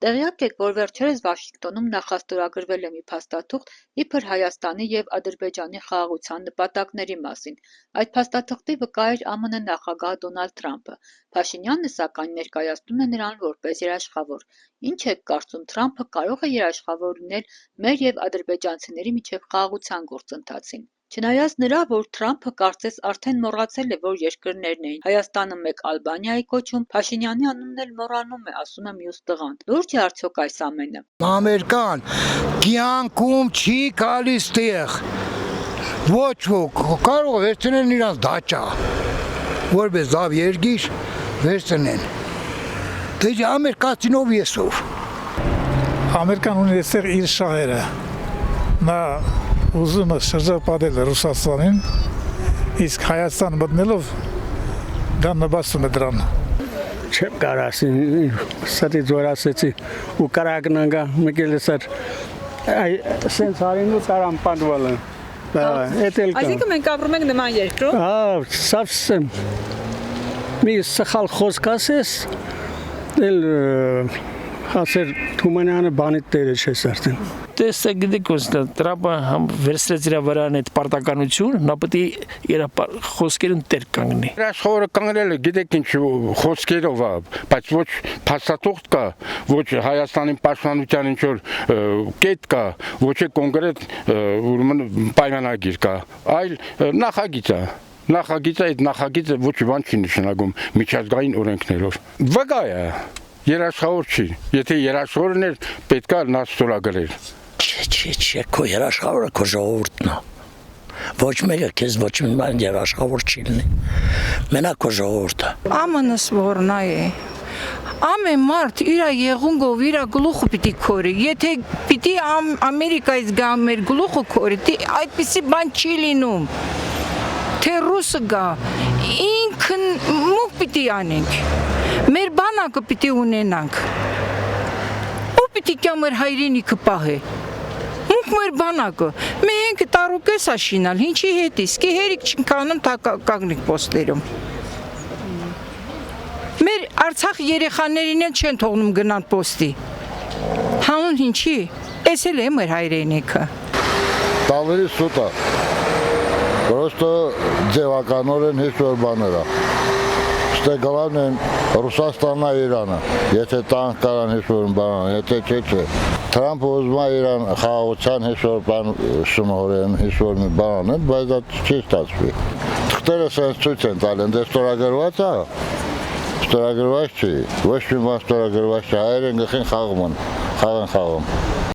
Տեղյակ եք, որ վերջերս Վաշինգտոնում նախաստորագրվել է մի փաստաթուղթ իբր Հայաստանի և Ադրբեջանի խաղաղության նպատակների մասին։ Այդ փաստաթղթի վկա էր ԱՄՆ նախագահ Դոնալդ Թրամփը։ Փաշինյանը, սակայն, ներկայացնում է նրան որպես երաշխավոր։ Ինչ եք կարծում, Թրամփը կարող է երաշխավոր լինել մեր և ադրբեջանցիների միջև խաղաղության գործընթացին։ Չնայած նրա, որ Թրամփը կարծես արդեն մոռացել է, որ երկրներն էին Հայաստանը մեկ Ալբանիայի կոչում, Փաշինյանի անունն էլ մոռանում է, ասում է մյուս տղան։ Լուրջ է արդյոք այս ամենը։ Ամերիկան կյանքում չի գալիս տեղ։ Ոչ ոք կարող է վերցնել իրանց դաճա, որպես լավ երկիր վերցնեն։ Դե ամերիկացինով եսով։ Ամերիկան ունի այստեղ իր շահերը։ Նա ուզում է շրջապատել Ռուսաստանին, իսկ Հայաստան մտնելով դա նպաստում է դրան։ Չեմ կարող ասել, սա ձոր ասեցի ու կարագնանգա մեկել էսար սենց արինու տարան պանդվալը։ Այսինքն մենք ապրում ենք նման երկրում։ Սավսեմ մի սխալ խոսք ասես, էլ ասեր Թումանյանը բանից տերը չես արդեն։ Տեսեք գիտեք Տրամպը վերցրեց իր վրան այդ պարտականություն, նա պետք է իր խոսքերուն տեր կանգնի։ Երաշխավորը կանգնել է, գիտեք ինչ խոսքերով, բայց ոչ փաստաթուղթ կա, ոչ Հայաստանի պաշտպանության ինչ որ կետ կա, ոչ կոնկրետ ուրեմն պայմանագիր կա, այլ նախագիծ է։ Նախագիծը այդ նախագիծը ոչ բան չի նշանակում միջազգային օրենքներով։ Վկա է, երաշխավոր չի։ Եթե երաշխավորն էր, պետք է նա ստորագրեր։ Չէ, քո երաշխավորը քո ժողովուրդն է։ Ոչ մեկը քեզ ոչ մի բան երաշխավոր չի լինի։ Մենակ քո ժողովուրդը։ ԱՄՆ սվորնա է։ Ամեն մարդ իր եղունգով իր գլուխը պիտի քորի։ Եթե պիտի Ամերիկայից գա մեր գլուխը քորի, այդպիսի բան չի լինում։ Թե ռուսը գա, ինքն մուկ պիտի անենք։ Մեր բանակը պիտի ունենանք։ Ու պիտի կա մեր հայրենիքը պահե։ Մուկ մեր բանակը։ Մենք տարուկես աշինալ, ինչի հետ իսկ, հերիք չնքանում կագնիկ պոստերում։ Մեր Արցախ երեխաներին էլ չեն թողնում գնան պոստի։ Հանուն ինչի, տեսել է մեր հայրենիքը։ Տալերի սուտ է, պրոստը ձևականորեն հիշոր բաներ է։ Ստեգալավն են Ռուսաստանն է Իրանը, եթե տանք կարան հիշոր բանան, եթե չէ։ Թրամփը ուզում է Իրան խաղաղության հիշոր բան շմորեն, հիշոր մի բան են, բայց դա չի ստացվի։ Թղթերը սենց ցույց են տալեն, դե ստորագրված է, ստորագրված չի, ոչ մի բան ստորագրված չի, հայերեն գլխին խաղում են, խաղ են խաղում։